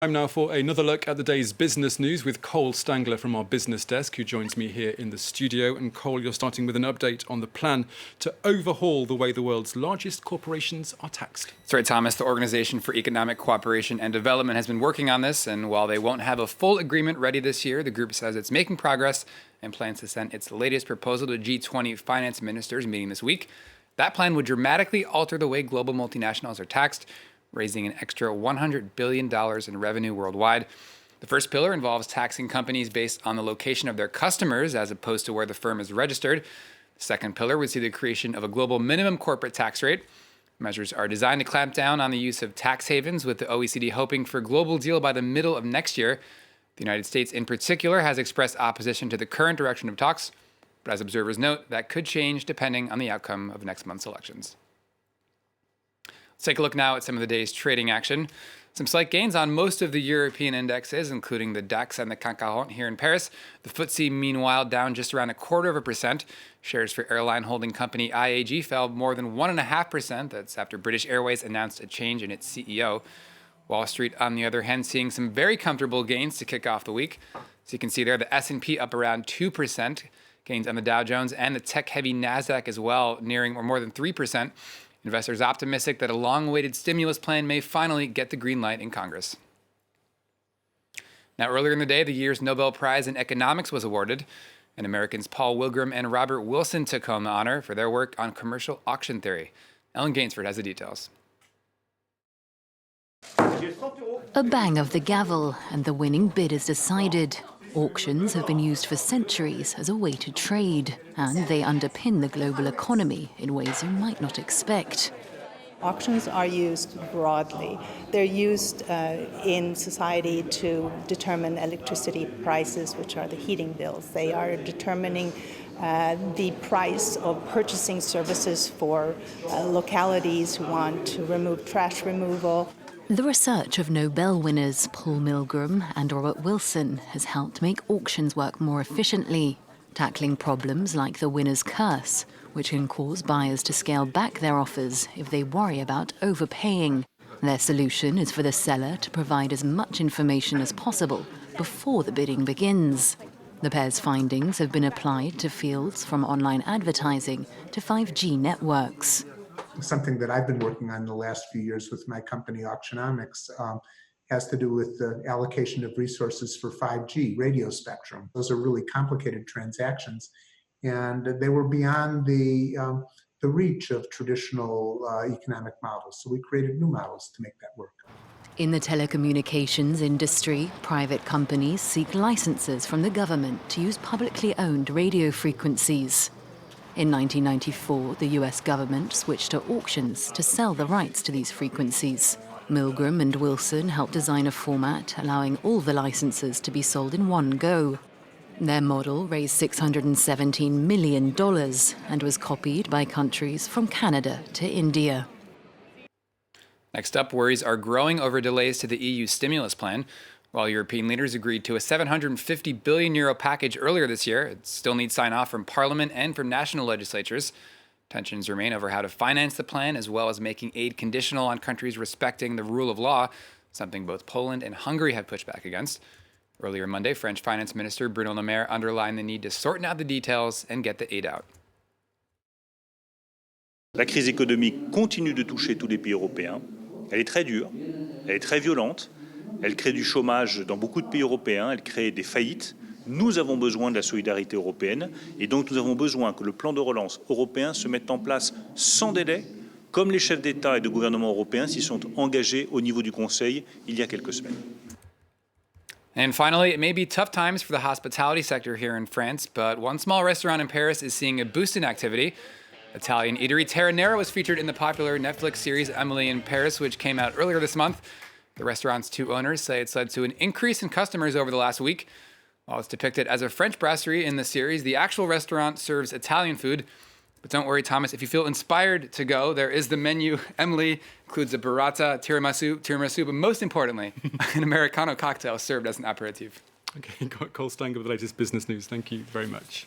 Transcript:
Time now for another look at the day's business news with Cole Stangler from our business desk, who joins me here in the studio. And Cole, you're starting with an update on the plan to overhaul the way the world's largest corporations are taxed. That's right, Thomas. The Organization for Economic Cooperation and Development has been working on this, and while they won't have a full agreement ready this year, the group says it's making progress and plans to send its latest proposal to G20 finance ministers meeting this week. That plan would dramatically alter the way global multinationals are taxed, raising an extra $100 billion in revenue worldwide. The first pillar involves taxing companies based on the location of their customers as opposed to where the firm is registered. The second pillar would see the creation of a global minimum corporate tax rate. Measures are designed to clamp down on the use of tax havens, with the OECD hoping for a global deal by the middle of next year. The United States in particular has expressed opposition to the current direction of talks, but as observers note, that could change depending on the outcome of next month's elections. Let's take a look now at some of the day's trading action. Some slight gains on most of the European indexes, including the DAX and the CAC 40 here in Paris. The FTSE, meanwhile, down just around 0.25%. Shares for airline holding company IAG fell more than 1.5%. That's after British Airways announced a change in its CEO. Wall Street, on the other hand, seeing some very comfortable gains to kick off the week. So you can see there the S&P up around 2%. Gains on the Dow Jones and the tech-heavy NASDAQ as well, nearing or more than 3%. Investors optimistic that a long-awaited stimulus plan may finally get the green light in Congress. Now, earlier in the day, the year's Nobel Prize in Economics was awarded, and Americans Paul Wilgram and Robert Wilson took home the honor for their work on commercial auction theory. Ellen Gainsford has the details. A bang of the gavel, and the winning bid is decided. Auctions have been used for centuries as a way to trade, and they underpin the global economy in ways you might not expect. Auctions are used broadly. They're used in society to determine electricity prices, which are the heating bills. They are determining the price of purchasing services for localities who want to remove trash removal. The research of Nobel winners Paul Milgram and Robert Wilson has helped make auctions work more efficiently, tackling problems like the winner's curse, which can cause buyers to scale back their offers if they worry about overpaying. Their solution is for the seller to provide as much information as possible before the bidding begins. The pair's findings have been applied to fields from online advertising to 5G networks. Something that I've been working on the last few years with my company, Auctionomics, has to do with the allocation of resources for 5G radio spectrum. Those are really complicated transactions, and they were beyond the reach of traditional economic models. So we created new models to make that work. In the telecommunications industry, private companies seek licenses from the government to use publicly owned radio frequencies. In 1994, the US government switched to auctions to sell the rights to these frequencies. Milgram and Wilson helped design a format allowing all the licenses to be sold in one go. Their model raised $617 million and was copied by countries from Canada to India. Next up, worries are growing over delays to the EU stimulus plan. While European leaders agreed to a €750 billion package earlier this year, it still needs sign-off from Parliament and from national legislatures. Tensions remain over how to finance the plan, as well as making aid conditional on countries respecting the rule of law, something both Poland and Hungary have pushed back against. Earlier Monday, French Finance Minister Bruno Le Maire underlined the need to sort out the details and get the aid out. La crise économique continue de toucher tous les pays européens. Elle est très dure, elle est très violente. Elle crée du chômage dans beaucoup de pays européens, elle crée des faillites. Nous avons besoin de la solidarité européenne et donc nous avons besoin que le plan de relance européen se mette en place sans délai, comme les chefs d'État et de gouvernement européens s'y sont engagés au niveau du Conseil il y a quelques semaines. And finally, it may be tough times for the hospitality sector here in France, but one small restaurant in Paris is seeing a boost in activity. Italian eatery Terra Nera was featured in the popular Netflix series Emily in Paris, which came out earlier this month. The restaurant's two owners say it's led to an increase in customers over the last week. While it's depicted as a French brasserie in the series, the actual restaurant serves Italian food. But don't worry, Thomas, if you feel inspired to go, there is the menu. Emily includes a burrata, tiramisu, but most importantly, an Americano cocktail served as an aperitif. Okay, Cole Stangler with the latest business news. Thank you very much.